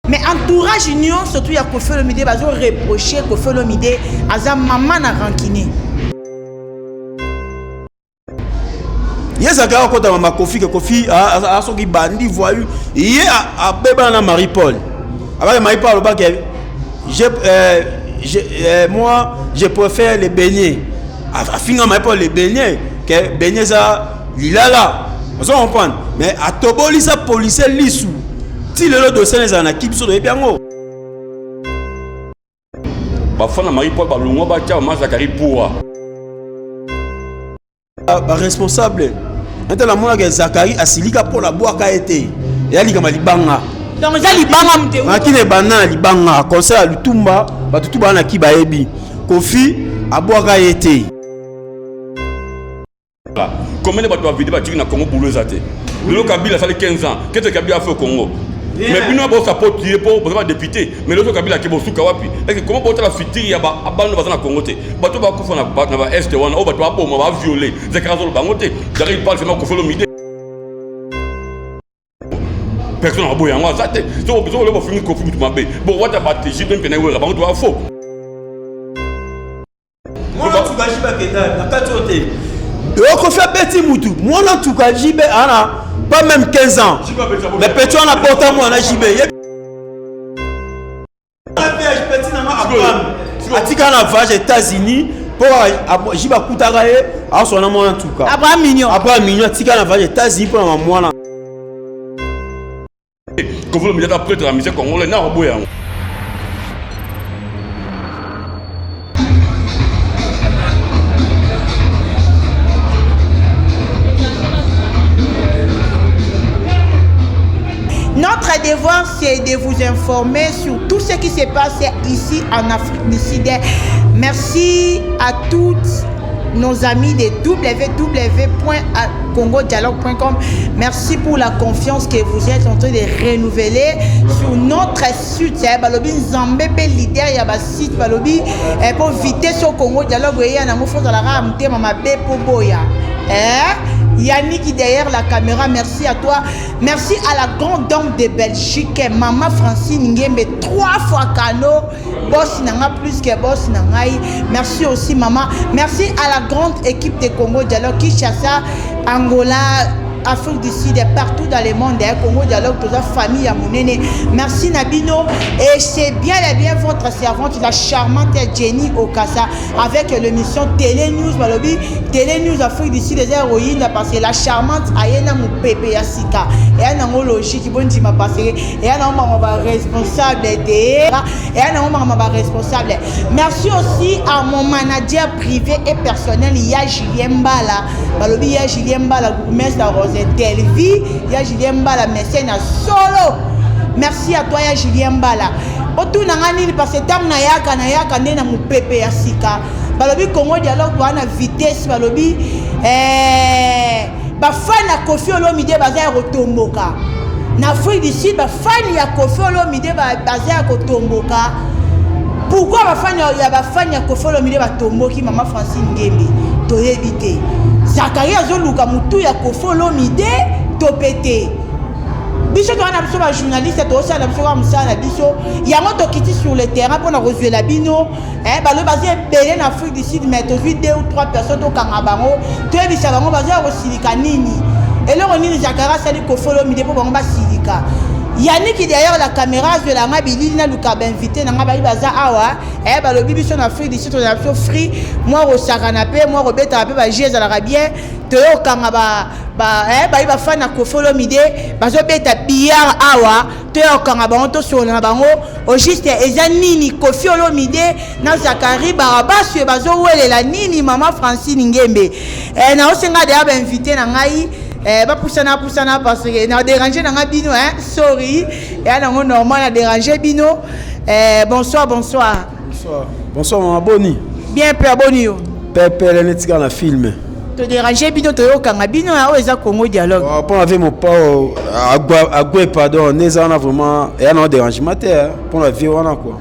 Mais entourage union, surtout il y a Koffi Olomide, ils ont reproché Koffi Olomide à sa maman na rancune. Yes, à quoi dans ma Koffi a son qui bandit voyou. Hier à Bébé na Marie-Paul. Avec Marie-Paul moi je préfère les beignets. À finir Marie-Paul les beignets que beignets ça lilala. Vous comprenez? Mais à Toboli ça police lissou. Si le dossier est en équipe sur le bien haut. Bafana Marie-Paul Balungo Batia Mazakari pour responsable. Maintenant la mona que Zakari a silika pour la boire qu'a été. Et ali kama libanga. Donc ça libanga mte. Makine bana libanga conseil à Lutumba, batutu bana ki baebi. Koffi a boire qu'a été. Combien de bateaux à vider batir na Congo pour le zate. Le Kabila ça les 15 ans. Qu'est-ce que Kabila a fait au Congo? Mais puis nous avons sa porte pour député. Mais l'autre Kabila qui est au Soukawapi. Comment porter la future il y a pas de Congo? Bateau va couper na est one au bateau va violer. Zakarazol bangote. J'arrive pas seulement Koffi Olomide. Personne n'a boyé en moi zate. So le va finir Koffi Olomide. Bon what about j'ai même peine ouais bangote va faux. Moi tu vas jiba kenda na katote. Koffi a petit mutu. Moi en tout cas jibe ana pas même 15 ans. Mais petit on a porté moi en JB. Atika na voyage aux États-Unis pour jiba kutagaye a son nom en tout cas. Abraham Mignon atika na voyage aux États-Unis pour ma moi là. Koffi Olomide après la musique congolaise na boya. Notre devoir, c'est de vous informer sur tout ce qui se passe ici en Afrique du Sud. Merci à toutes nos amis de www.congodialogue.com. Merci pour la confiance que vous êtes en train de renouveler sur notre site. Balobi Zambebe leader ya ba site balobi pour viter sur Congo Dialogue ya na mo fonza la ramte mama be poboya. Yannick qui derrière la caméra, merci à toi. Merci à la grande dame de Belgique, Maman Francine Ngembe, 3 fois Kano, boss nanga plus que boss nangai. Merci aussi Maman. Merci à la grande équipe de Congo Dialogue, Kinshasa, Angola, Afrique du Sud et partout dans le monde. Congo Dialogue, toute la famille à Mounene. Merci Nabino. Et c'est bien et bien votre servante, la charmante Jenny Okasa, avec l'émission Télé News Malobi, Télé News Afrique du Sud des héroïnes, parce que la charmante Ayena Moupépe Yassika. Et un homme logique qui bonne m'a passé. Et un homme responsable et un homme responsable. Merci aussi à mon manager privé et personnel, Ya Julien Mbala. Malobi Ya Julien Mbala, gourmestre Delvi, ya Julien Mbala, mécène solo. Merci à toi, ya Julien Mbala. Otu nangani parce que tam na yaka na mupepe ya sika. Balobi Congo Dialogue wana vitesse balobi ba fan na Koffi Olomide baza rotomboka. Na Afrique du Sud ba fan ya Koffi Olomide baza rotomboka. Pourquoi ba fan ya Koffi Olomide ba tomboki Maman Francine Ngembe to éviter. Zakari azoluka mutu ya Koffi Olomide topete. Biso to ana biso ba journaliste to aussi ana biso ba musala biso yango to kiti sur le terrain pour na rejoindre la bino ba le basé belé en Afrique du Sud mais to vu 2 ou 3 personnes to kanga bango to ebisa bango basé ko silika nini et le nini Zakari sali Koffi Olomide pour bango ba silika Yannick derrière la caméra je la ngabili na luka ba invité na ngaba baza awa balobi biso na free d'ici to na biso free moi au canapé moi au beta pe ba jeza la bien toyo kanga ba fana ko follow mide bazo beta billard awa toyo kanga ba onto sur na bango au juste eza nini Kofi Olomide na Zakari Barabas bazo welela nini mama Francine Ngembe na osenga derrière ba invité na ngai ba poussana parce que na déranger na bino sorry et na normal na déranger bino bonsoir maman Boni bien père Boni yo père le netika na film to déranger bino to yokanga bino ya eza Congo dialogue pour avec mon pas agwe pardon neza na vraiment et na dérangement pour la vie on quoi.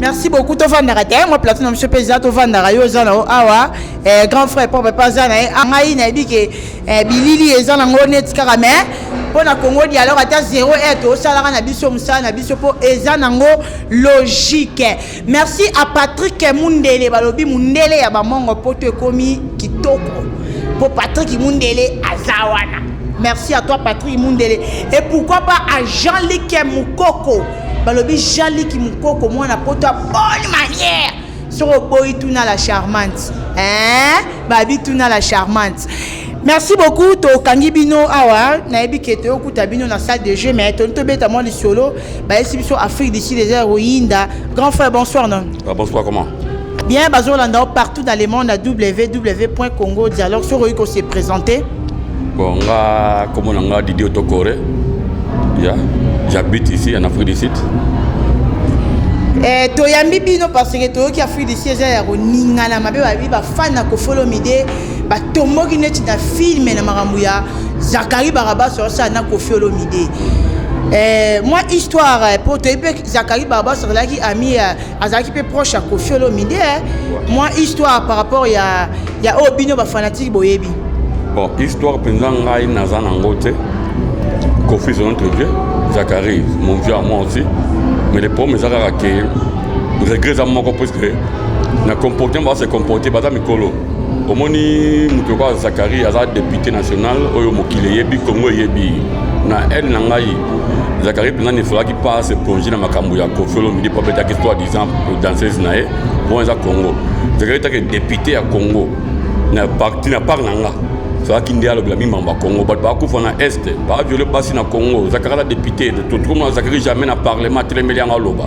Merci beaucoup to vandara te moi plateau na monsieur président to vandara yo za na awa grand frère papa papa za na ngai na bi ke bilili eza na ngone tika mais pour na Congo dialogue ata 0 to sala na biso musala na biso po eza nango logique. Merci à Patrick Mundele balobi Mundele ya ba mongo poto ekomi kitoko pour Patrick Mundele azawana. Merci à toi Patrick Mundele et pourquoi pas à Jean-Luc Mukoko balobi Jean-Luc Mukoko moi na poto bonne manière sur boy tuna la charmante babi tuna la charmante. Merci beaucoup to kangi bino awa na ebi ke to kuta bino na salle de jeu mais to beta moi le solo ba exhibition Afrique d'ici les airs Oyinda. Grand frère bonsoir non bonsoir comment bien bazolanda partout dans le monde à www.congo dialogue sur Oyiko s'est présenté bon nga comme on a Didier Tokore j'habite ici en Afrique du Sud to yambi bino parce que to ki Afrique d'ici les airs ningana mabe ba fan na ko follow mide ba tomoki neti na film na makambo ya Zakari Barabas sur ça na Kofi Olomide moi histoire pour te Zakari Barabas sur là qui ami azaki peu proche à Kofi Olomide moi histoire par rapport ya obino ba fanatique boyebi bon histoire pendant ngai nazana ngote Kofi c'est notre vieux Zakari mon vieux à moi aussi mais les problèmes Zakara que regrette à moi parce que na comportement se comporter bata mikolo omoni mutu kwa Zakari aza député national oyo mokili yebi Congo yebi na elle na ngai Zakari pendant ne fera qui passe plonger na makambo ya Kofi Olomide pour beta histoire disant danseuse nae bon eza Congo Zakari ta que député à Congo na parti na par nanga ça qui ndé alo blami mamba Congo ba ko fona est ba violer basi na Congo Zakari la député de tout comme Zakari jamais na parlement telemeli anga loba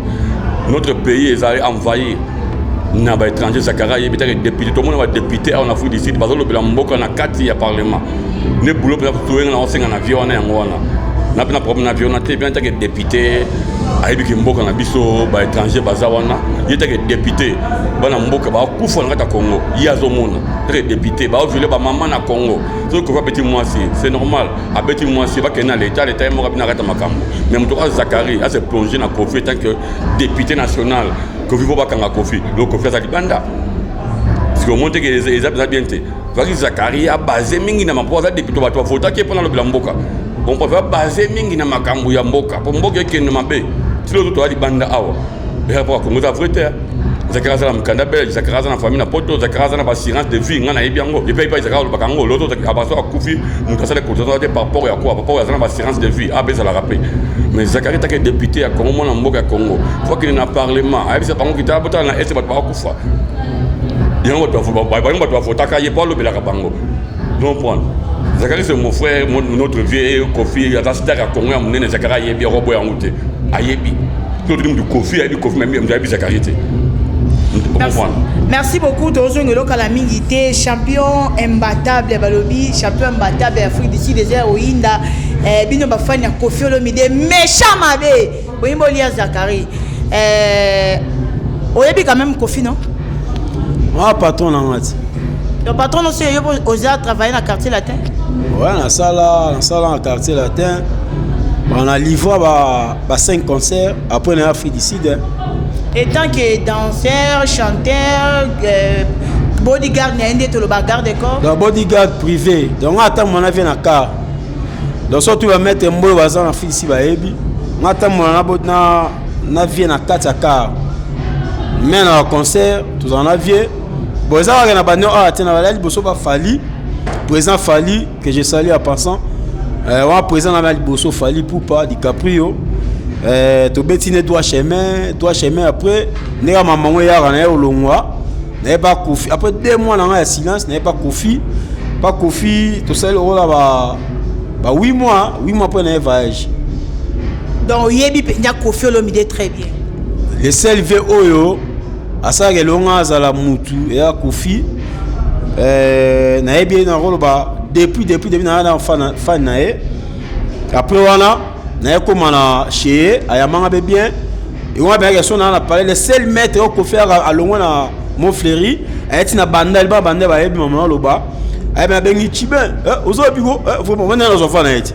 notre pays est envahi na ba étranger Zakara yebi ta député tout le monde va député en Afrique du Sud parce que le mboka na kati ya parlement ne boulot pour trouver na osenga na avion na ngwana na pena problème na avion na te bien ta député ayebi ki mboka na biso ba étranger bazawana yeta ke député bana mboka ba kufa na kata Congo yazo mona très député ba violer ba maman na Congo so ko va petit moi c'est normal a petit moi c'est pas que na l'état mo na kata makambo mais muto Zakari a se plonger na Kofi tant que député national Kofi faut pas kanga Kofi le Kofi ça libanda parce que monte que les bien té va Zakari a basé mingi na mapoza député ba to vota qui pendant le mboka on peut baser mingi na makambo ya mboka pour mboka ekende mabe tilo to ali banda awa ya pour Congo za vrai Zakara za mkanda belge Zakara za na famille na poto Zakara za na assurance de vie ngana yebiango et puis Zakara lo bakango loto abaso akufi mukasala ko de par rapport ya quoi par rapport à na assurance de vie abeza la rapper mais Zakari ta que député ya Congo na mboka Congo faut qu'il na parlement abi sa bango kita bota na ese bat ba kufa yango to ba vota ka ye pas lo belaka bango donc prendre Zakari c'est mon frère, notre vieux Kofi, il a acheté à Congo, il a Zakari yebi robo ya ngute. Ayebi. Tout le monde du Kofi, il Kofi même il Zakari té. Merci beaucoup Tozongelo Kalamingité, champion imbattable balobi, champion imbattable Afrique d'ici des airs Oyinda. Bino bafani ya Kofi Olomide méchant mabe. Oyimbo lia Zakari. Oyebi quand même Kofi non? Moi patron na ngati. Le patron aussi osé travailler dans le quartier latin. Ouais, dans le quartier latin, on a livré 5 concerts après l'Afrique du Sud. Et tant que danseur, chanteur, bodyguard, il y a un garde de corps. Le bodyguard privé. Donc, on attend mon avis dans le car. Donc, surtout, on va mettre un mot dans l'Afrique ici. On attend mon avis dans le car. Mais dans le concert, tout en aviez. Bon, ça va Fali, président Fali, que je salue en passant. On a président Fali pour pas DiCaprio. to betine droit chemin après nega maman ya kana au longwa n'avait pas Kofi après 2 mois dans un silence n'avait pas Kofi tout ça le rôle ba 8 mois après n'avait voyage donc yebi penya Kofi Olomide très bien le seul vieux oyo asa ke longa za la mutu ya Kofi n'avait bien dans rôle ba depuis na fan nae après wana na comment na chez ayamanga be bien et on a bien question na parler le seul maître au Kofi à longa na Montfleury ayeti na bandal ba yebi maman loba ay ben bengi chiben ozo bigo vraiment on na zo fa na eti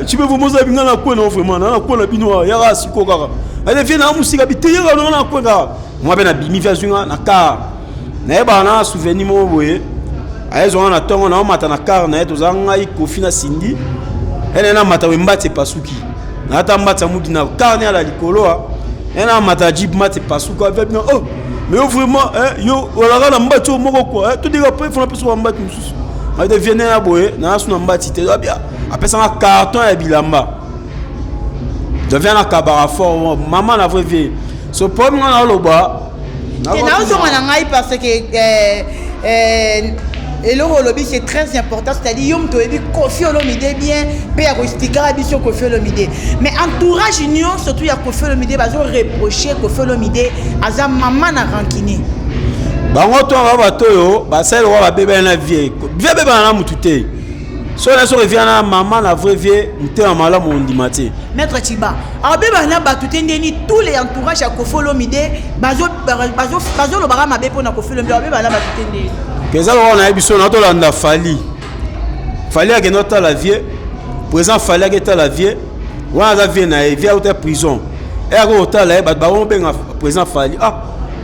chiben vous moza binga na ko na vraiment na ko na bino ya ra siko kaka ay vient na musika biteye na ko kaka moi ben na bimi version na car na eba na souvenir mo boye ay zo na tongo na mata na car na eto zanga i Kofi na Sindi ene na mata wembate pasuki na ta mbata mudi na car ne ala likolo ena mata jib mate pasuka ve bien oh mais vraiment yo wala na mbati moko quoi tout dire après il faut na peso mbati mususu ma de vienne na boye na suna mbati te bien après ça un carton et bilamba devient na kabara fort maman la vraie vie so problème na loba et na ozo na ngai parce que et le lobby c'est très important, c'est-à-dire yom to ebi Kofi Olomide bien pe ya kostika biso Kofi Olomide mais entourage union surtout ya Kofi Olomide bazo reprocher Kofi Olomide aza maman na rankine bango to ba batoyo ba sel wa bébé na vie bébé na mutute so na so revient na maman na vraie vie nte amala mo ndimate maître Chiba a bébé na batute ndeni tous les entourages ya Kofi Olomide bazo lo bara mabe pona Kofi Olomide bébé na batute ndeni Pesa on a biso na to landa fali que notre la vie présent fallait que ta la vie on a vie na vie out prison et à côté là ba on ben présent fali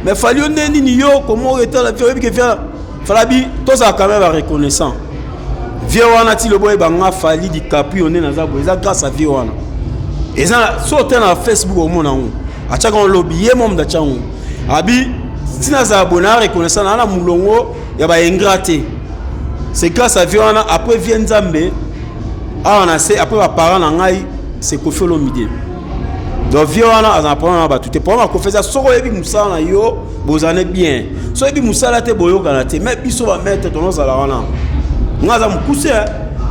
mais fali on est ni yo comment était la vie que faire falabi to ça quand même reconnaissant vie on a ti le boy ba nga fali di capi on est na za boza grâce à vie on et ça sauter na Facebook au monde on a chaka on lobby mom da changu abi tina za bona reconnaissant na mulongo ya ba ingraté c'est grâce à Viona après vient Nzambe on a c'est après ba parents na ngai c'est Kofi Olomide donc Viona a apprendre ba tout est pour ma confesseur soko yebi musala na yo bozane bien so yebi musala te boyo kana te mais biso ba mettre ton za la wana ngaza mukuse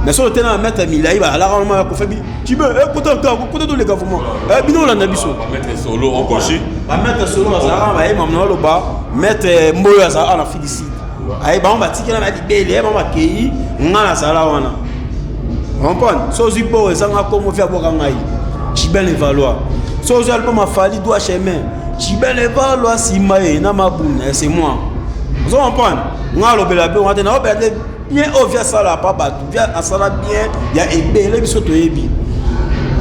mais so tena mettre milai ba la wana ko febi tu veux côté de les gouvernement bino la na biso mettre solo en coché ba mettre solo za la ba mamna lo ba mettre mboyo za ana félicite ay ba on ba tikela ba libele ba makei ngala sala wana comprendre so zipo ezanga comme faire boka ngai chibele valoir so zo album afali doit chemin chibele valoir simae na mabuna c'est moi vous comprendre ngalo bela be on na obele bien ovia sala pa batu via asala bien ya ebele biso to yebi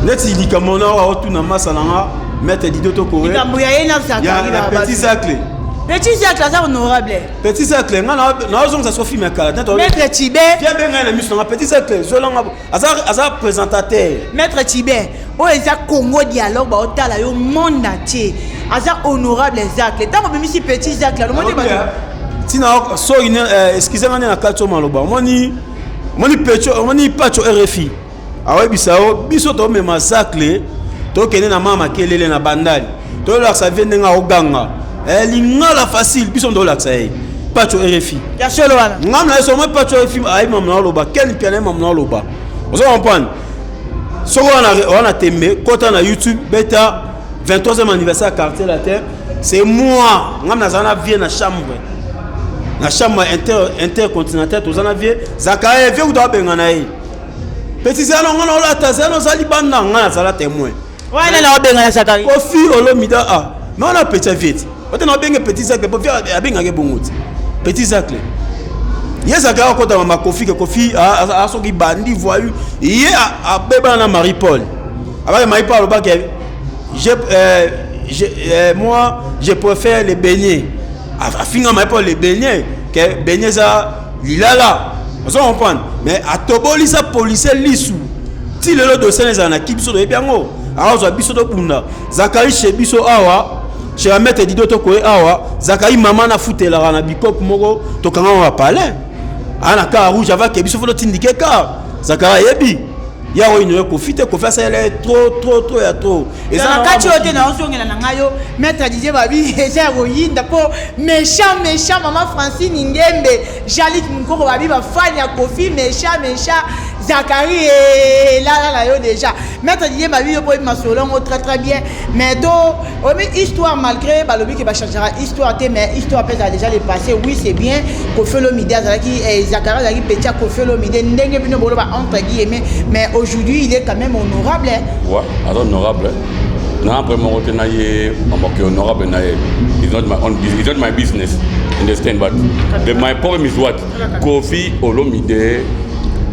neti likamona wa otuna masala nga mettre dido to ko likambo ya ena za ya petit sacle Petit Jacques là honorable. Petit Jacques là na ozong ça sofi mekala. Maître Tibé. Viens bien na mission Petit Jacques zolanga asa présentateur. Maître Tibé. O eza Congo dialogue ba otala yo monde entier. Asa honorable Jacques. Tant que monsieur Petit Jacques là le monde ba. Tina so excusez-moi na kalto maloba. Moni pecho moni pacho RFI. Awe bisao biso to mema Jacques to kene na mama kelele na bandali. To la ça vient nga oganga. L'ingala facile, puis on doit l'accès. Pas de RFI. Ya solo wana. Ngam na so mo pas de RFI ay mam na loba. Quel piano mam na loba. Vous comprenez? So on a tembe kota na YouTube beta 23e anniversaire quartier la terre. C'est moi. Ngam na zana vie na chambre. Na chambre intercontinentale to zana vie. Zakaye vie ou doit benga na yi. Petit zana ngana la tazana zali banda ngana zala témoin. Ouais na benga na Zakari. Kofi Olomide mais on a petit vite. On a bien petit sac pour faire bien bon petit sac. Yes a quand on m'a Kofi a son qui bandit voyou. Hier a bébé na Marie-Paul. Avec Marie-Paul ba moi je préfère les beignets. A finir Marie-Paul les beignets que beignets ça lilala. Vous comprenez mais a toboli sa police lisu. Ti le dossier na na kibiso de biango. Alors zo biso do bunda. Zakari chez biso awa je vais mettre dido to koe awa Zakari maman na futela na bikop moko to kanga wa parler ana ka rouge avec ke biso fo tindike ka Zakari yebi Il y a une Kofi, ça est trop, ya trop. Et ça, quand tu es dans le maître Didier Babi, méchant, maman Francine Ngembe, Jalik Mukoko Babi, fan ya Kofi, méchant, Zachary et là, déjà. Maître Didier Babi, il peut être très bien. Mais donc, histoire malgré, Balobi qui va changer histoire, mais histoire peut déjà les passer. Oui, c'est bien. Kofi Lomide, Zachary, Petit Kofi Lomide, Ndenge Bino Bolo, entre guillemets, mais aujourd'hui, il est quand même honorable. Ouais, alors honorable. Non, vraiment, honorable. It's not my business. Understand? But my problem is what? Kofi Olomide.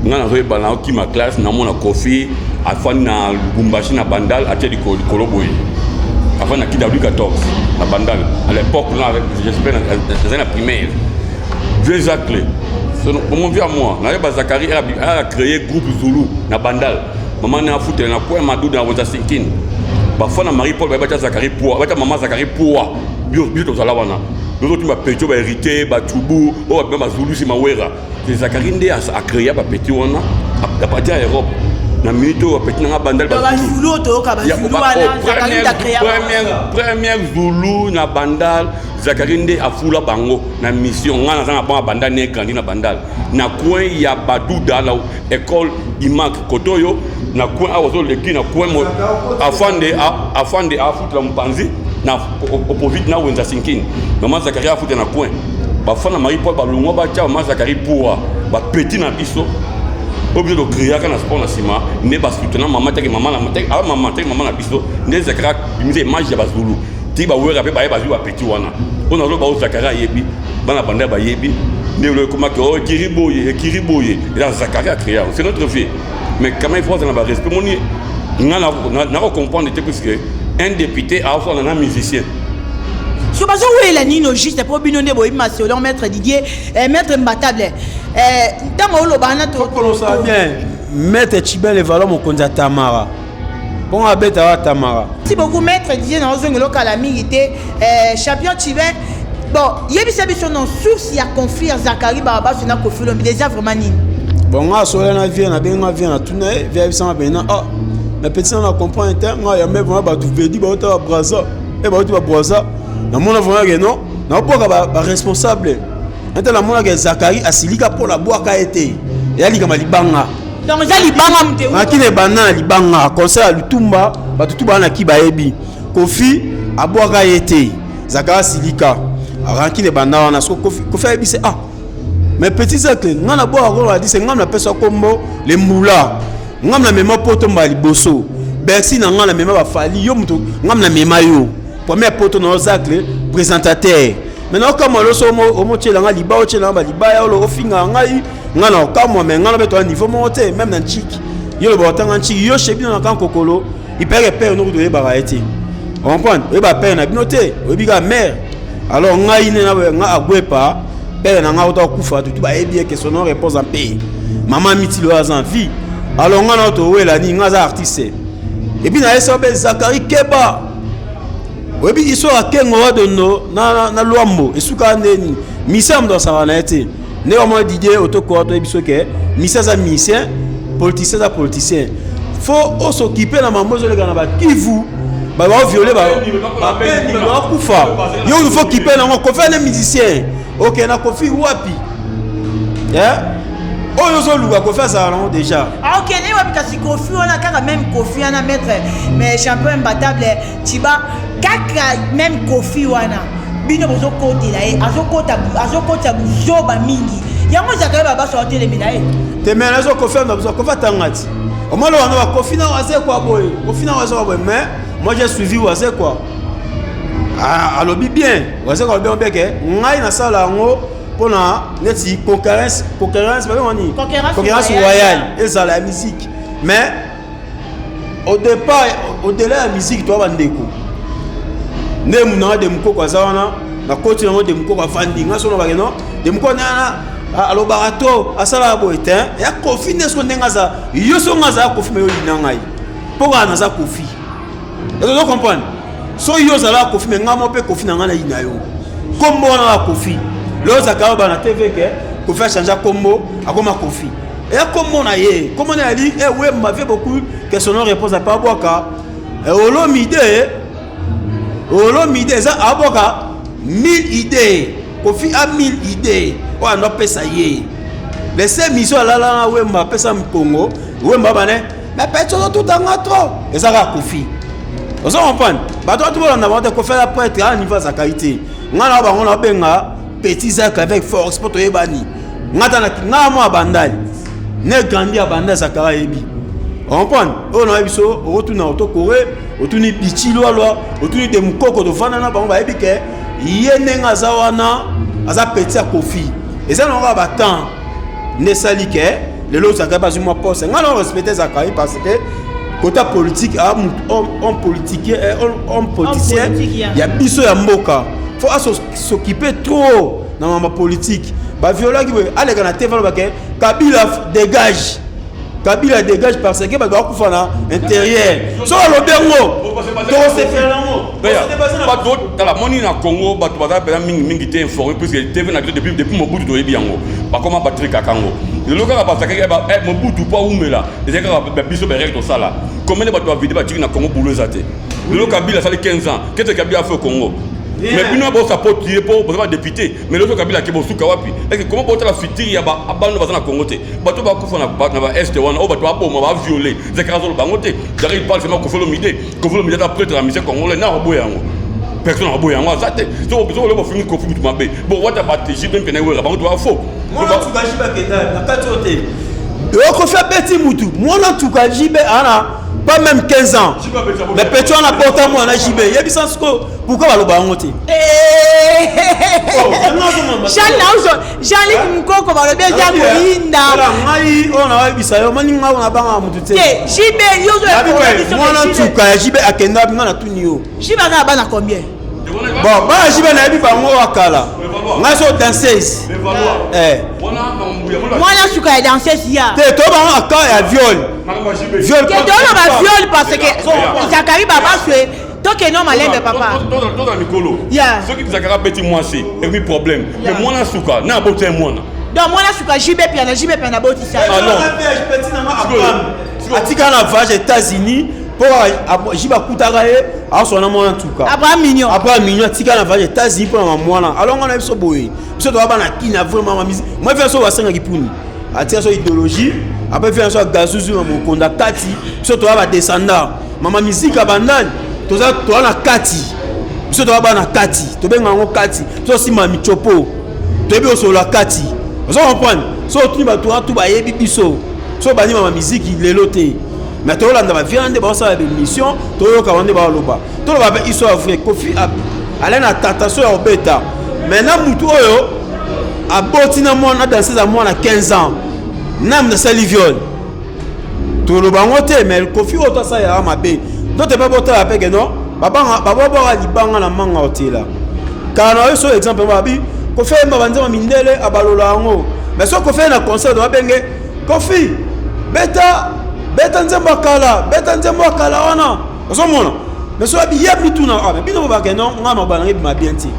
Nga na zoe balao ki ma classe na mona Kofi afan na Lubumbashi na Bandal atie di Koloboy afan na Kidabu 14 na Bandal à l'époque là j'espère dans la primaire vieux Jacques pour mon vieux à moi na ba Zakari a créé groupe Zulu na Bandal maman na foutre na quoi Madou na Wonza Sinkin ba fana Marie Paul ba Zakari pour ba maman Zakari pour bio to sala wana nous tu ma petit ba hérité ba Tubu o ba Zulu si mawera les Zakarinde a créé un petit on a parti à Europe na minito petit na Bandal ba Zulu to ka ba Zulu ala Zakarinde a créé première Zulu na Bandal Zakarinde a fula bango na mission ngana za ba Bandal ne grandi na Bandal na coin ya Badouda la école Imak Kotoyo na coin a wazo le na coin afande a futra mpanzi na opposite na Wenza Sinkin maman Zakaria a futra na coin bafana Marie Paul balongo batia maman Zakaria pour ba petit na biso obligé de créer kana sport na sima ne ba soutenir maman teke maman na biso ne Zakaria mise image ya bazulu ti ba wera pe ba bazulu ba petit wana on a lo ba Zakaria yebi bana banda ba yebi ne le comment que Kiriboye et la Zakaria créé c'est notre vie mais quand même il faut avoir respect moni na comprendre que un député a aussi un musicien. Je pense que la Nino juste pour binonner Boïma maître Didier maître Mbatable tant le bana to bien maître Chibel et Valon mon konza Tamara bon abeta Tamara si beaucoup maître Didier dans un local la milité champion Chibel bon il y a bis non source il y a conflit à Zakari Baba sur na Kofi Lomide déjà vraiment ni bon on a sur la vie na bien na tourner via ça maintenant ah la petite on a comprendre moi il y a même ba tu veux dire ba ta braza et ba tu ba braza na mona vraiment que non na poka ba responsable enta la mona que Zakari asilika pour la boire ka été et ali kama libanga donc ça libanga mte makine bana libanga conseil à Lutumba ba tutuba na ki ba yebi Kofi a boire ka été Zakari asilika arankine bana wana so Kofi ebise ah mais petit Zakari ngana boire ko a dit c'est ngam na pesa kombo les moula ngam na mema poto mbali boso Bercy na ngam na mema ba fali yo muto ngam na mema yo premier poto na Zakari présentateur maintenant comme le somo au moitié là liba au tchela ba liba ya lo ofinga ngai ngana comme mais ngana beto niveau monté même na chiki yo le botanga chiki yo chebi na kan kokolo il père no de ba eti on comprend e ba père na binoté obiga mère alors ngai ne na agwepa père na nga auto kufa tout ba e bien que son nom repose en paix maman mitilo en vie alors ngana to wela ni ngaza artiste et puis na eso be Zakari Keba webi iso akengo wadono na luambo esuka ndeni misam do sawana ete ne wa mo Didier otoko to ebiso ke misa za misien politicien faut s'occuper na mamozo le kana ba kivu ba violer ba kufa yo il faut s'occuper na ko faire les musiciens OK na Kofi wapi oyo zo luka ko faire ça non déjà OK ne wapi kasi Kofi ona kaka même Kofi ana maître mais champion imbattable Tiba kaka même Kofi wana bino bozo côté là azokota buzoba mingi yango Zakari baba so hotel minae te mena zo Kofi na bozo ko fatangati o malo wana Kofi na wase kwa boy Kofi na wase kwa boy mais moi j'ai suivi wase quoi alobi bien wase kwa bien beke ngai na sala ngo pona neti concurrence ba wani concurrence royale et ça la musique mais au départ au-delà de la musique toi bandeko ne muna de mukoko azawana na koti na de mukoko afandi nga sono bakeno de mukoko na alo barato asala boite ya Kofi ne so ndenga za yo so ngaza Kofi me yo linangai poka na za Kofi vous comprenez so yo za Kofi me ngamo pe Kofi na ngana ina yo kombo na Kofi lo Zakari ba na TV ke Kofi a changer kombo akoma Kofi Et comment on a dit, oui, m'avait beaucoup que son nom réponse à pas boaka. Et Olomide, ça a boaka 1000 idées. Kofi a 1000 idées. On a pas ça y est. Les 5 missions là, oui, m'a fait ça me Congo. Oui, m'a bané. Mais personne tout en trop. Et ça va Kofi. Vous comprenez? Bah toi tout le monde a demandé qu'on fait la prêtre à niveau de sa qualité. On a benga petit sac avec force pour te bani. Nga mo abandal. Ne grandi abandal sa karaebi. On comprend? On a biso, on retourne au Corée, on tourne pichilo loi, on tourne de mukoko de fanana ba on ba ebike. Yenenga zawana aza petit à Kofi. Et ça on va battant. Ne salike, le lot ça pas moi poste. Nga on respecter sa karaebi parce que côté politique, homme politicien, il y a biso ya mboka. Faut s'occuper trop dans la politique. Bah viola qui veut aller dans la TV Kabila dégage. Kabila dégage parce que bah doit kufana intérieur. So le bengo. Donc c'est faire l'amour. Pas d'autre dans la monnaie na Congo, bah tu vas faire mingi té informé parce que TV na depuis Mobutu do yebiango. Ba comment battre kakango. Le local a passé que Mobutu pas oumela. Les gars ba biso ba recto ça là. Combien de bateaux à vider na Congo pour le zaté. Le local Kabila ça fait 15 ans. Qu'est-ce que Kabila a fait au Congo? Mais puis nous avons sa porte qui est pour député. Mais l'autre Kabila qui est pour Soukawapi. Comment porter la fuite il y a abandonné dans la Congo? Bateau va couper na est one au bateau va violer. Zakazo le bangote. J'arrive pas seulement qu'on fait le midi. Qu'on fait le midi après la misère congolaise na oboyango. Personne n'a oboyango ça te. So besoin le faire une conflit tout mabé. Bon what about j'ai même peine ouais bangote va faux. Moi tu gaji ba kenda na katote. Yo fait petit mutu. Moi na tu gaji be ana pas même 15 ans. Mais petit on a porté moi na JB. Il y a bien pourquoi va le bangote? Jean-Luc Mukoko va le bien Moinda. Ngai on a bisayo maninga on a banga mutu te. JB yo zo moi na tu ka JB akenda binga na tunio. JB na bana combien? Bon, ba JB na bi bango wakala. Ngai so danseuse. Moi na suka danseuse ya. Te to ba aka ya viol. Viol. Que donne ma viol parce que Zakari baba sué. Donc non malembe papa. Tout dans Nicolo. Ceux qui Zakara petit moi c'est un problème. Mais moi na suka na boté moi na. Donc moi na suka JB puis na boti ça. Atika na voyage aux États-Unis pour jiba kutagaye a son amour en tout cas. Abraham Mignon atika na voyage aux États-Unis pour moi là. Alors on a so boy. Biso to ba na kina vraiment ma musique. Moi faire so wasenga kipuni. Atika so idéologie, après faire so gazuzu na mon kondakati, biso to ba descendant. Mama musique abandane. Toza to na kati. Biso to ba na kati. To benga ngo kati. So si ma michopo. To bi so la kati. Vous comprenez? So tu ba to ba yebi biso. So bani ma musique leloté. Mais to landa ba viande ba sa émission, to yo ka wande ba loba. To ba ba iso afrique Kofi ala na tentation ya obeta. Maintenant mutu oyo aboti na mwana danser za mwana 15 ans. Nam na saliviol. To lo ba ngote mais Kofi o to sa ya mabe. Donc tu peux pas la paix non baba libanga na manga hotela kana yo so exemple babi ko fait mbanza mindele abalola ngo mais so ko fait na concert wa benge Kofi beta nzemba kala wana so mona mais so abi yebi tuna mais bino ba non ngama ba ngi ma bien ti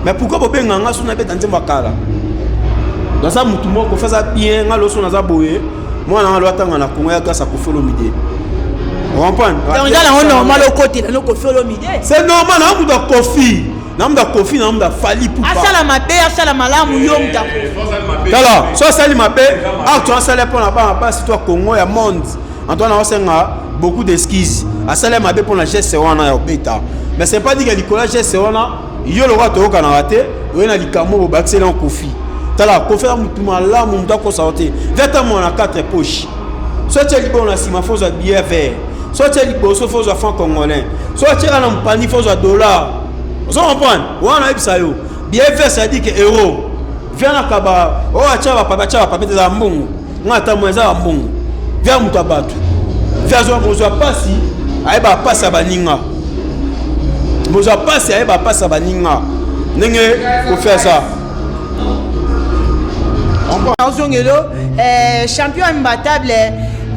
mais pourquoi bo benga nga so na beta nzemba kala dans ça mutu moko fa ça bien nga lo so na za boye moi na lo atanga na kongo ya grâce à Kofi Olomide. On comprend. Donc c'est normal au côté de Kofi Olomide. C'est normal, on a Kofi. On a Kofi, on a Fali pour pas. Asala mabe, asala malamu yom ta. Alors, soit sali mabe, tu as salé pour la bas si toi Congo ya monde. Antoine a beaucoup d'excuses. Asala mabe pour la geste wana ya beta. Mais c'est pas dit que Nicolas geste wana, yo le roi to kana raté, ou na likamo au baxel en Kofi. Tala Kofi a mutu malamu mutako sauter. Vêtement na 4 poches. Soit tu es libre na sima faut bien vert. Soit tu es libre, soit faut franc congolais. Soit tu es en panique, faut dollar. Vous comprenez? On a eu ça. Bien fait, ça dit que euro. Viens à Kaba. Oh, tchava, papa, des ambons. On a ta moisa ambon. Viens à Moutabatu. Viens à Moza Passi. Aïba passe à Baninga. Moza Passi, Aïba passe à Baninga. N'engé, faut faire ça. Champion imbattable.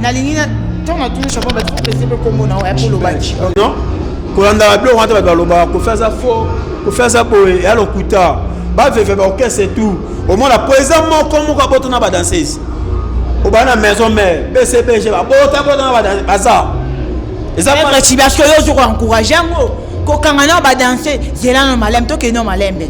Nalinina. On a tous champion battu pour le match. Non? Kolanda la on va loba, ko faire ça faux, ko faire ça pour et alors kuta. Ba fait OK c'est tout. Au moins la présent comme on va na ba danseuse. au bas la maison mère BCBG ba bota baza et ça pas tu parce que yo encourager ngo ko kangana ba danser zela no malem to ke no malembe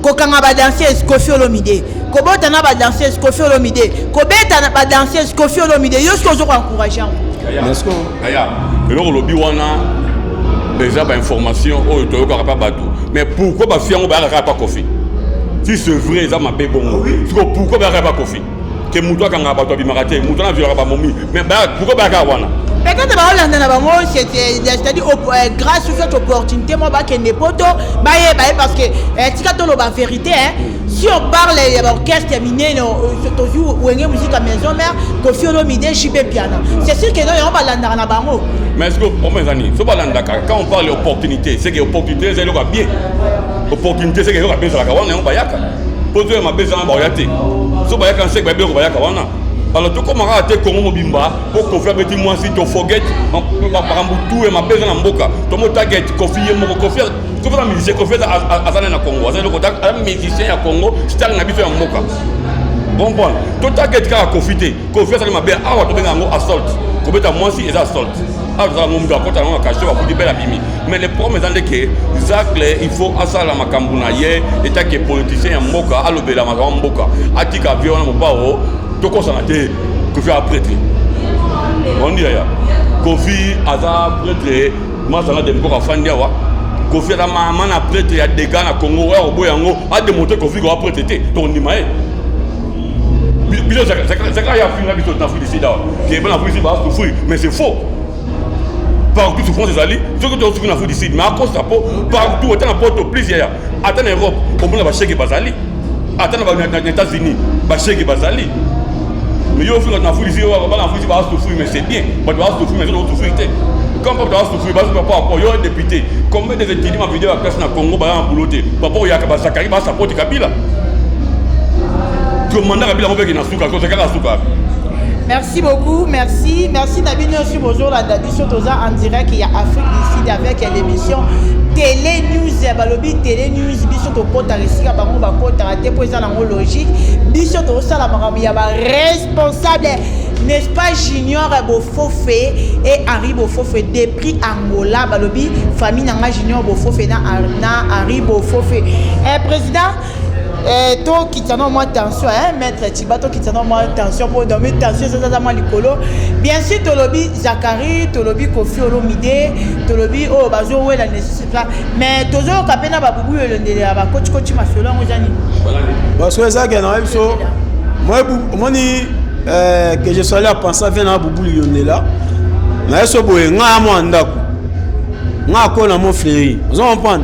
ko kanga ba danser Koffi Olomide ko bota na ba danser Koffi Olomide ko beta na ba danser Koffi Olomide yo zo encourager ngo merci aya eloko lobi wana déjà ba information o to ko pas bateau mais pourquoi ba fiango ba ka pas Koffi si c'est vrai ça m'a bon pourquoi ba ka pas Koffi que muto kanga bateau bimarate muto na viola ba momi mais pourquoi ba ka wana peut-être c'est-à-dire grâce à cette opportunité moi ba kende poto ba parce que tika to lo ba vérité si on parle l'orchestre terminé to joue wenge musique à maison mère Koffi Olomide JP piano c'est sûr que non on va landa na bango mais est-ce que pour mes amis so ba landa quand on parle d'opportunité c'est que opportunité c'est le bien opportunité c'est que le bien ça ka wana on ba yaka poser ma besoin ba yate so ba yaka c'est ba bien ba yaka wana alors tout comme on a été Congo Mobimba pour Koffi abeti moi si to forget par tout et ma besoin na mboka to mo target Koffi mo Koffi na musicien Koffi azana na Congo azana le contact à musicien ya Congo star na biso ya mboka bon to target ka Koffi te Koffi azana mabe awa to benga ngo assault ko beta moi si eza assault azana ngomdo akota na caché ba kuti bela bimi mais les promesses ande que Zacle il faut asala makambu na ye état que politicien ya mboka alobela makambu mboka atika viona mo bao Toko sanate Koffi a prêtre. On dit là. Koffi a prêtre. Moi ça n'a de quoi faire ndiawa. Koffi a maman a prêtre ya des gars na Congo ouais au boyango a démontré Koffi a prêtre ton nimae. Bilo ça quand il a fini la biso na Afrique du Sud. Qui est bien en Afrique du Sud souffrir mais c'est faux. Partout sur France des alliés, ceux qui ont souffert en Afrique du Sud mais à cause de ça partout autant à Porto plaisir. Attends en Europe, au moins va checker Bazali. Attends aux États-Unis, va checker Bazali. Mais il faut que l'Afrique ici, l'Afrique va souffrir, mais c'est bien. Mais tu vas souffrir, mais tu vas souffrir. Quand tu vas souffrir, tu vas pas encore. Il y a un député. Combien de étudiants ont vidéo à la classe dans le Congo, en bouloté. Papa, il y a Zakari, il va supporter Kabila. Tu demandes à Kabila, on veut qu'il y ait un soukar, c'est qu'à la soukar. Merci beaucoup, merci Nabino sur bonjour la Dabiso Toza en direct il y a Afrique du Sud avec l'émission Télé News balobi Télé News biso to pota resika bango ba pota raté pour ça la logique biso to sala makambo ya ba responsable n'est-ce pas Junior Bofofé et Henri Bofofé depuis Angola balobi famille nanga Junior Bofofé na Henri Bofofé président to kitano moi tension maître Tibato kitano moi tension pour dormir tension ça moi likolo bien sûr tolobi Zakari tolobi Koffi Olomide tolobi oh bazo ouais la nécessité mais tozo kapena ba bubu yolondele ba coach mafelo ngojani parce que ça gagne so moi ni que je sois là penser venir à bubu yolondela mais so boye nga mo ndako nga ko na mon frère vous comprenez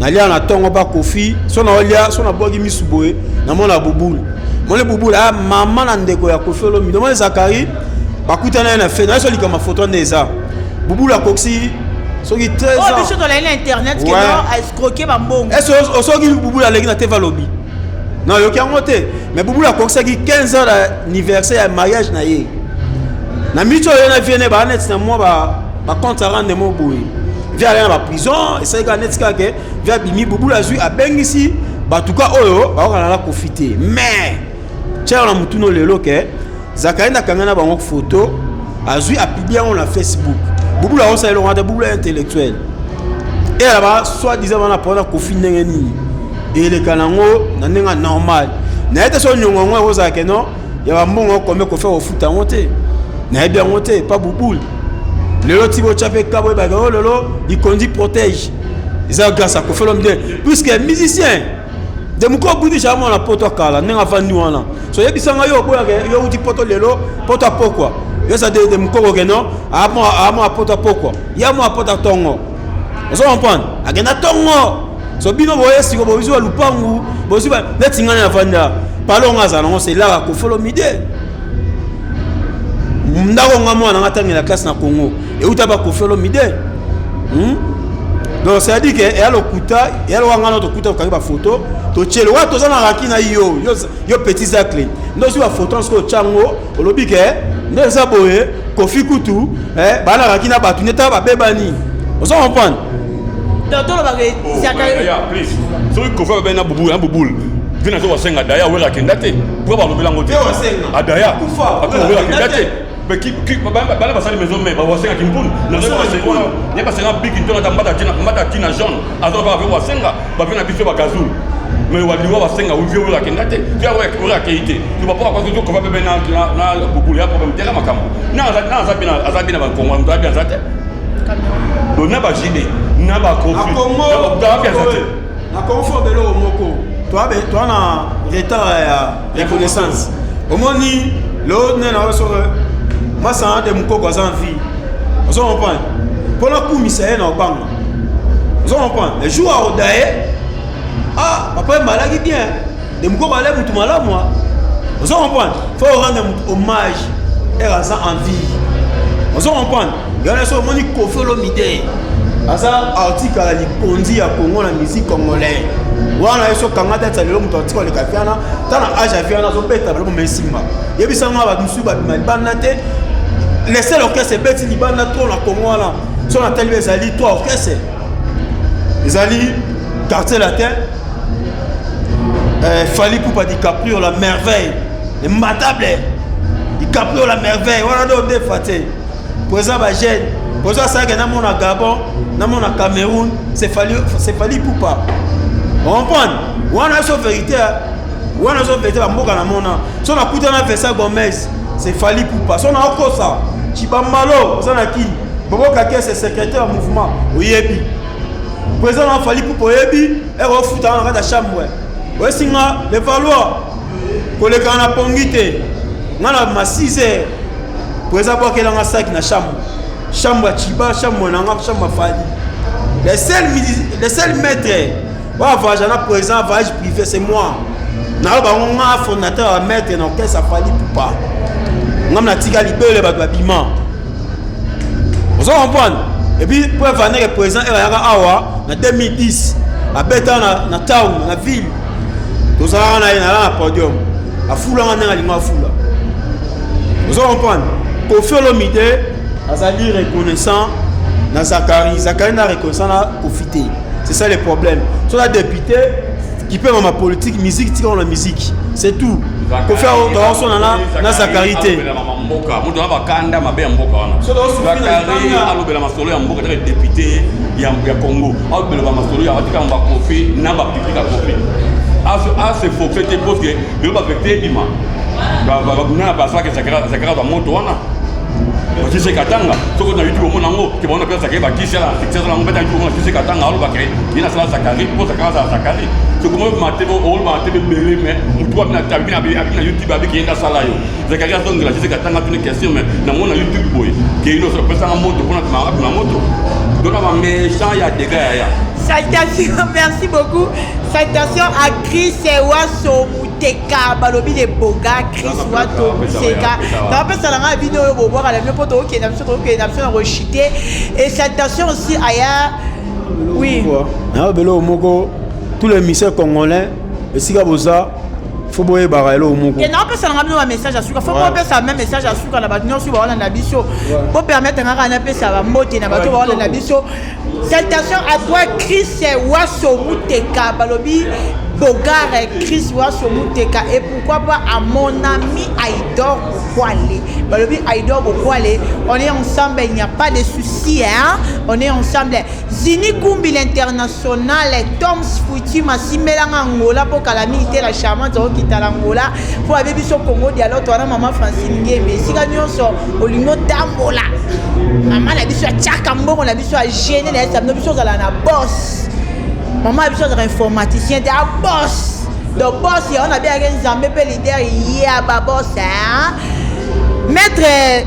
nalia na tongo ba Koffi so na olia so na bogi misuboe na mona bubulu mona bubulu a maman na ndeko ya Koffi Olomide mona Zakari bakutana na fait na so likama photo ndeza bubulu akoksi soki 13 ans oh biso to la internet que non a escroquer ba mbongo est-ce soki bubulu aleki na teva lobby non yoki angote mais bubulu akoksi 15 ans d'anniversaire ya mariage na ye na micho yo na vienne ba net na moi ba compte rendre mo boye via aller na prison et ça ga net ka ke via bimi bubulu azui abengisi batuka oyo ba kana la profiter mais tiens na mutuno lelo ke Zakari na kangana bango photo azui a publier on la Facebook bubulu a ça le rendre bubulu intellectuel et là-bas soit disant on a prendre Koffi ndenge nini et le kanango na ndenga normal na ete so nyongo ngo za ke non ya ba mbongo comme ko faire au foot en monter na bien monter pas bubulu le Thibaut Chapé Kabo Bagaro lolo il conduit protège ils ont grâce à Koffi Olomide puisque musicien de moko budi jamais na poto kala nenga vandi wana so yebisanga yo boya yo uti poto lelo poto pokwa yo ça de moko ke non amo poto pokwa ya mo poto tongo vous comprenez agenda tongo so bino boye siko bobizu wa lupangu bozu ba netingana na vanda palonga za non c'est là Koffi Olomide ndako ngamo na ngatangi la classe na Congo et utaba Koffi Olomide donc ça dit que et alors kuta et alors ngano to kuta ka ba photo to chelo wa to zana rakina yo petit Zacle ndo si wa photo sko chango olobi ke ndo za boye Koffi kutu bana rakina ba tuneta ba bebani vous comprenez donc to lo ba Zakari please so Koffi ba na bubulu vina zo wasenga daya wera kendate pour ba lobela ngote adaya kufa wera kendate mais qui bala basali maison mais ba wasenga kimpun na zo wasenga ne ba senga big ntona ta mbata tina jaune azo ba wasenga ba vina biso ba gazul mais waliwa wasenga uvio wera kendate via wera keite tu vas pas parce que ko va bebe na bubuli hapo bamtela makambo na azabina ba kongo ndo abia zate donc na ba jide na ba conflit na ba zate na confort de l'eau moko toi na retard ya reconnaissance omoni l'autre na so masa de mukoko za vie on se comprend pour la commissaire na banga on se comprend le jour à odaye ah papa malaki bien de mukoko ale mutu malamu on se comprend faut rendre hommage et ça en vie on se comprend yana so moni kofolo mide asa article à likondi ya Congo la musique congolaise wana yeso kanga tata lelo muto article le kafiana tana age afiana zo beta balo mesimba yebisanga ba musu ba bana te laisser l'orchestre beti libana to na Congo la so na tali bezali to orchestre ezali quartier latin Fali Poupa DiCaprio la merveille imbattable DiCaprio la merveille wana do de faté pour ça ba jeune pour ça ça que na mon Gabon na mon Cameroun c'est Fali Poupa on comprend wana so vérité ba mboka na mona so na kuta na Versa Gomez c'est Fali Poupa so na okosa Chibamalo ça na ki bobo kake c'est secrétaire du mouvement oyebi président Fali Poupa oyebi et refuta na kata chambre ouais singa le valoir koleka na pongite ngana ma 6 heures président kwa kela nga sac na chambre chiba chambre na nga chambre Fali les seuls maîtres wa vajana président voyage privé c'est moi na ba nga fondateur à maître na orchestre Fali Poupa ngam na tika libele ba bima vous comprenez et puis pour venir le président era awa na 2010 a beta na town na ville tous ça na podium a fula na linga fula vous comprenez pour faire le midi azali reconnaissant na Zakari na reconnaissant na profiter c'est ça le problème sur la député qui peut ma politique musique tire la musique c'est tout pour faire dans son na Zakarité mboka mutu na bakanda mabe ya mboka wana Zakari alobela masolo ya mboka tele député ya Congo alobela masolo ya watika mba kofi na ba public kofi a se forfait parce que le ba vecteur bima na ba ça que Zakara ba moto wana Kise katanga soko na YouTube mona ngo ke bona pesa ke ba kisa la succès la ngobeta YouTube mona kise katanga alo ba ke ina sala Zakari po Zakari soko mo matebo ol ba tebe bele mais mutu na tabi na YouTube abi ke ina sala yo Zakari a songa kise katanga tune question mais na mona YouTube boy ke ino so pesa moto pona na moto dona ba méchant ya dégâts ya salutation merci beaucoup salutation à Chris Waso Muteka balobi de boga Chris Wato Muteka dans pesa la vidéo bo boka la poto OK na so rechiter et salutation aussi aya oui na belo moko tous les missions congolais et sika boza faut boye baralo moko et na pesa la un message à suka faut pesa même message à suka na ba nyonso ba na biso pour permettre ngaka na pesa ba mbote na bato ba na biso. Salutation à toi Chris Waso Muteka balobi Bogar Chris Waso Muteka et pourquoi pas à mon ami Aïdor Bokwale balobi Aïdor Bokwale on est ensemble il n'y a pas de souci hein on est ensemble Zini Kumbi l'international Tom Sfuti Masimelanga Angola pour que la militaire la charmante au kita l'Angola pour avoir biso Congo dialogue toi maman Francine Ngebe si gagnon so olingo tambola maman la biso tchaka mbongo la biso a gêner les ça biso za la boss maman a biso za informaticien de boss donc boss on a bien Nzambe pe leader ya ba boss hein maître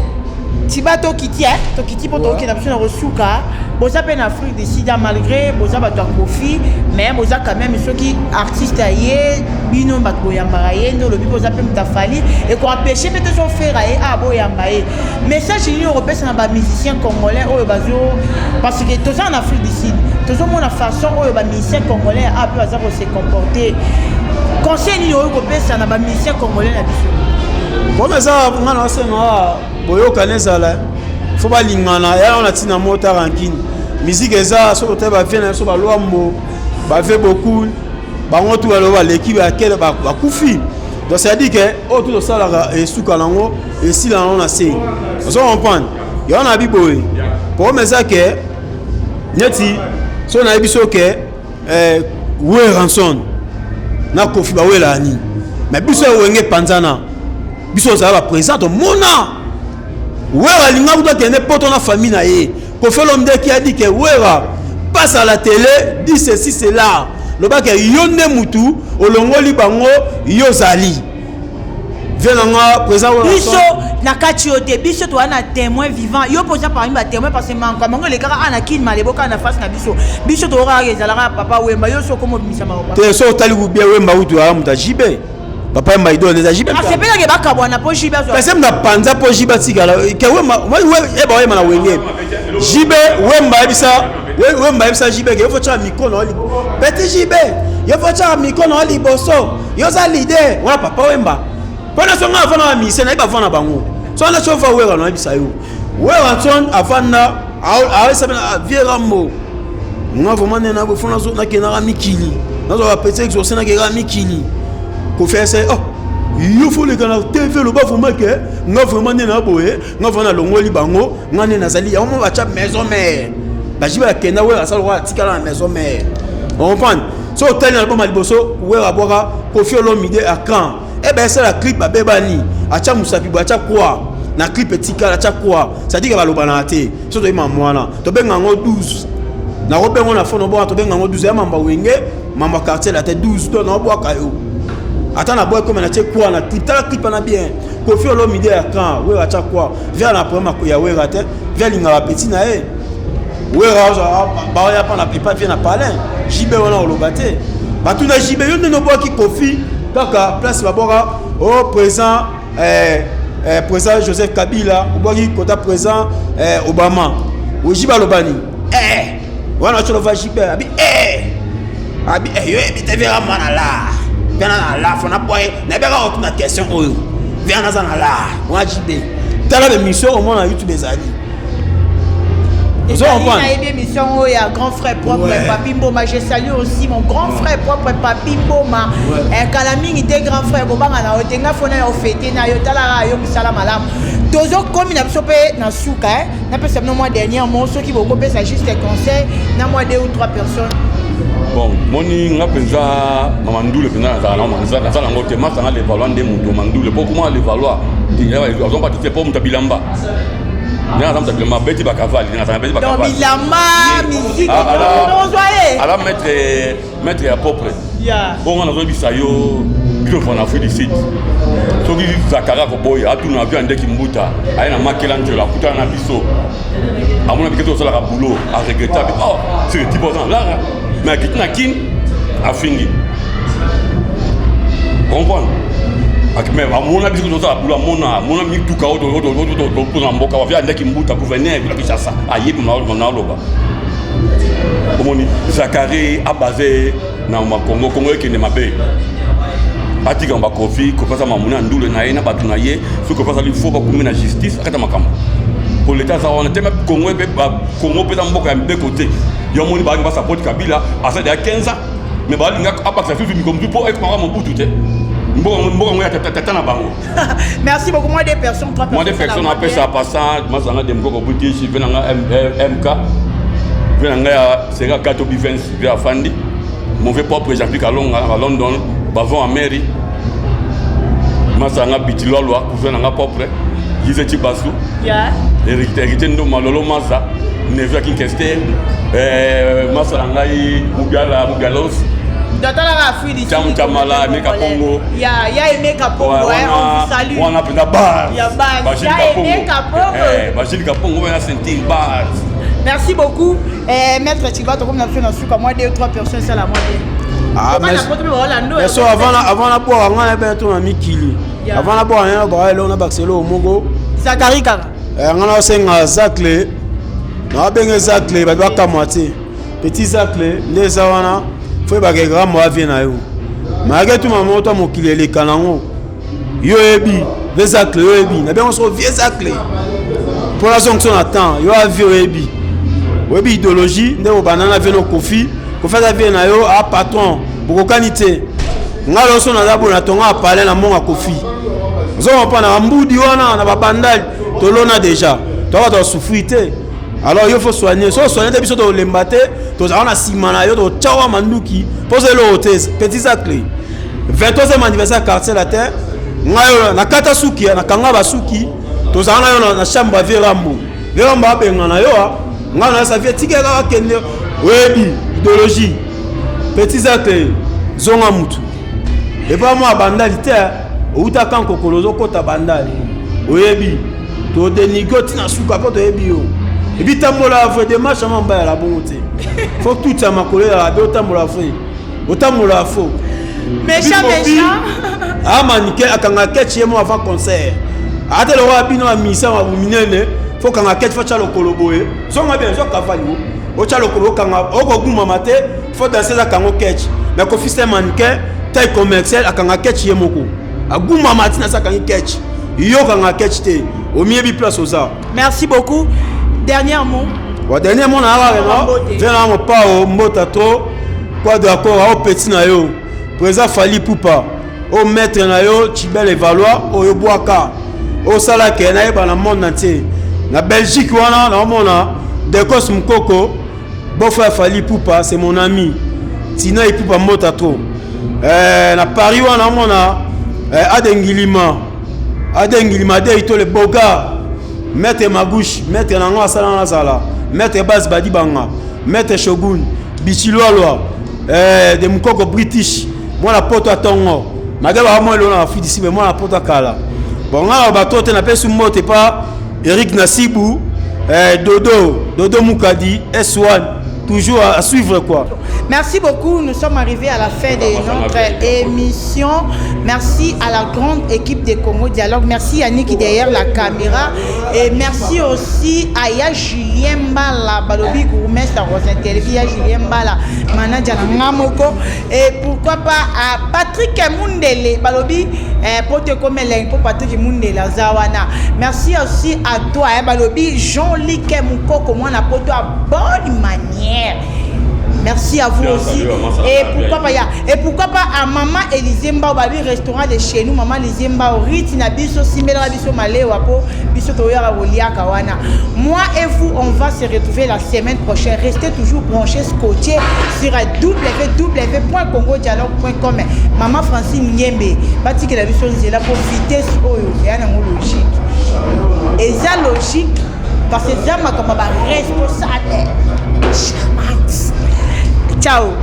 Tibato Kiti hein to Kiti poto ki na biso na resuka boza pe na Afrique du Sud malgré boza ba to kofi mais boza quand même ceux qui artiste yé bino ba ko yamba yé ndo lobi boza pe mtafali et ko empêcher peut-être son frère yé a bo yamba yé message ni européen na ba musicien congolais oyo bazo parce que tous en Afrique du Sud tous mon façon oyo ba musicien congolais a pu baza se comporter conseil ni européen na ba musicien congolais na biso comme ça ngana sema boyo kanezala faut pas lingana ya on a tina mota rankine musique eza so te ba vient so ba loambo ba fait beaucoup bango tout alors l'équipe à quel ba kufi. Donc ça dit que oh tout ça là et sous kalango et si là on a c'est. On comprend. Il y en a biboy. Pour me ça que neti so na biso que we ranson na kofi ba we la ni. Mais biso wenge panzana. Biso ça va présenter mona. Wera linga ou doit tenir pour ton famille na ye. Kofi l'homme qui a dit que Wera passe à la télé, dit ceci cela. Le bac est yonde mutu, olongoli bango yozali. Venanga présent biso na katiote biso to ana témoin vivant yo posa parmi ba témoin parce que manka mango les gars ana kin maleboka na face na biso to ra ezalaka papa wemba yo so comme bimisa mako te so tali ku bien wemba utu ara muta jibe papa mba ido les jibe ah c'est pas que baka bwana po jibe so parce que na panza po jibe tikala ke wemba e ba wemba na wenge jibe wemba bisa wemba bisa jibe ke yo faut cha mikono oli petit jibe yo faut cha mikono oli boso yo za leader wala papa wemba pendant son avant na mission na ba vana bango so na chauffeur wera na bisa yo wera ton afana a ça na viera mo nga vraiment na bo fona zo na kenara mikili na zo ba petit exorcer na kenara mikili ko faire ça oh il faut les canaux TV le ba vraiment que nga vraiment na boye nga vana longoli bango nga ne nazali ya mo ba cha maison mère ba jiba kena wera ça le tikala na maison mère on comprend so tel album aliboso wera boka ko fi lo mide à quand eh ben c'est la clip babebani acha musapi acha quoi na clip etika acha quoi ça dit que ba lobana te so to ima mwana to benga ngo 12 na robengo na fono bo to benga ngo 12 ya mamba wenge mamba quartier la tête 12 to na bo kayo ata na boy comme na che quoi na clip ta clip na bien ko fi lo midi à quand we acha quoi vers la première ya we rate vers linga petit na e we ra ba ya pa na pas bien na palin jibe wana olobate ba tu na jibe yo no bo ki kofi Kaka, place Babora, au présent, présent Joseph Kabila, au bois côté présent Obama, au Jibalobani. Voilà, tu le vas Jibe, abi, yo, tu verras manala. Viens là, faut n'a pas, n'a pas aucune question, viens là, on a Jibe. T'as la mission au moins à YouTube des années. Il y a une émission où il y a grand frère propre Papi Mboma. Je salue aussi mon grand frère propre Papi Mboma. Kalaming était grand frère Bobanga na otenga fona o fêter na yotala yo misala malam. Tozo comme na sope na souka na pesa no mois dernièrement ceux qui vont couper ça juste des conseils na moi 2 ou 3 personnes. Bon, moni nga penza mamandule penza na za ngote masa na le valoir de muto mandule pour comment le valoir. Ils ont pas dit pour mutabilamba. Donc bilamba musique alors mettre à propre on a besoin ça yo bio en Afrique du Sud so qui zakara ko boy a tout na vie ande kimbuta aina makelanjo la kuta na biso amona biketo so la boulot à regrettable oh c'est 10% là mais kitna kin afingi comprendre mais amona biso to ça boulot mona mi tuka oto pour mboka wa vie ande kimbuta gouverneur bila kisasa ayebi na loba omoni zakari a basé na Congo qui ne mabe atika mba kofi ko pasa mamuna ndule na yena batu na ye so ko pasa li faut ba kumina na justice akata makambo pour l'état ça on était même Congo peut mboka ya mbe côté yo moni ba ngba support Kabila à ça de 15 ans mais ba linga apa ça fait comme pour être mara mobutu te mboka ngoya tata na bango. Merci beaucoup moi des personnes 3 personnes. Moi des personnes après ça passant moi ça na dem ko buti ci venanga MK venanga sera Kato Bivens via Fandi mauvais propre j'applique à London bavon à mairie masanga bitilolwa kuvenanga propre yize tibasu hérité ndo malolo masa neve kinkester masanga yi mugalos Datala la Afrique du Tamala Meka Pongo ya Meka Pongo on vous salue on a pena bar ya Meka Pongo Bajil Pongo on a senti bar. Merci beaucoup maître Tibato comme on a fait dans suka moi 2 ou 3 personnes ça la moitié mais so avant la boire on a bien tout ami kili avant la boire on a on a baxelo au Mogo Zakari kaka on a senga zakle na benga zakle ba kamati petit zakle les awana faut ba ke grand moi vient na yo malgré tout maman to mokili le kanango yo ebi des zakle yo ebi na bien on so vieux zakle pour la sanction attend yo a vieux ebi webi idéologie nde o banana veno kofi ko fa vient na yo a patron bokokani te nga loso na dabo na tonga parler na monga kofi zo pa na mbudi wana na babandali tolona déjà toi tu souffrir te alors il faut soigner soigner biso to lembate to za na simana yo to chawa manduki pose le hôtesse petit acte 22e anniversaire quartier la terre nga yo na kata suki na kanga basuki to za na yo na chambre verambo abenga na yo nga na sa vie tikela kende webi idéologie petit acte zonga mutu et pas moi bandali te outa kan kokolozo kota bandali oyebi to denigote na suka ko to yebi yo et puis tamola vrai démarche mamba la bonté faut tout ça makolo ya be tamola vrai otamola fo méchant ah manike akanga ketch mo avant concert ate le roi bino amisa wa minene faut kanga ketch fa chalo koloboe zonga bien zo kavali o chalo kolo kanga okoguma mate faut danser la kango ketch mais ko fils manike taille commercial akanga ketch yemoko aguma matina sa kanga ketch yo kanga ketch te au mieux bi place aux arts. Merci beaucoup. Dernier mot. Dernier mot na wa no vena mo pa o mbota to quoi d'accord au petit na yo président Fally Ipupa au maître na yo Chibel Valois o yo boaka o sala ke na yeba na monde entier na Belgique wana na mona Dekos Mkoko beau-frère Fally Ipupa c'est mon ami Tina Ipupa mbota to na Paris wana mona Adengilima de ito le boga maître Magouche maître nango asala na sala maître Bas Badibanga maître Shogun Bichilolwa de Mukoko British moi la poto atongo magaba moi lona afidi sibe moi la poto kala bon nga bato te na pesu mote pa Eric Nasibou Dodo Mukadi S1 toujours à suivre quoi. Merci beaucoup, nous sommes arrivés à la fin de notre émission. Merci à la grande équipe de Congo Dialogue. Merci Yannick qui est derrière la caméra. Et merci aussi à Ya Julien Mbala, Balobi Gourmet, la Rosin Télévi, Ya Julien Mbala, manager Ngamoko. Et pourquoi pas à Patrick Mundele, Balobi, pour te comme pour Patrick Mundele, Zawana. Merci aussi à toi, Balobi, Jean-Luc Moukoko, moi, la poto à bonne manière. Merci à vous aussi. Et pourquoi pas à Maman Elizemba au restaurant de chez nous, Maman Elizemba au Riti na biso simela biso malé wapo biso toyara wolia kawana. Moi et vous, on va se retrouver la semaine prochaine. Restez toujours branchés, scotchés sur www.congodialogue.com. Maman Francine Nyembe, bati que la biso nzela pour vitesse oyo ya na logique. Et ça logique parce que ça m'a comme responsable. Ciao.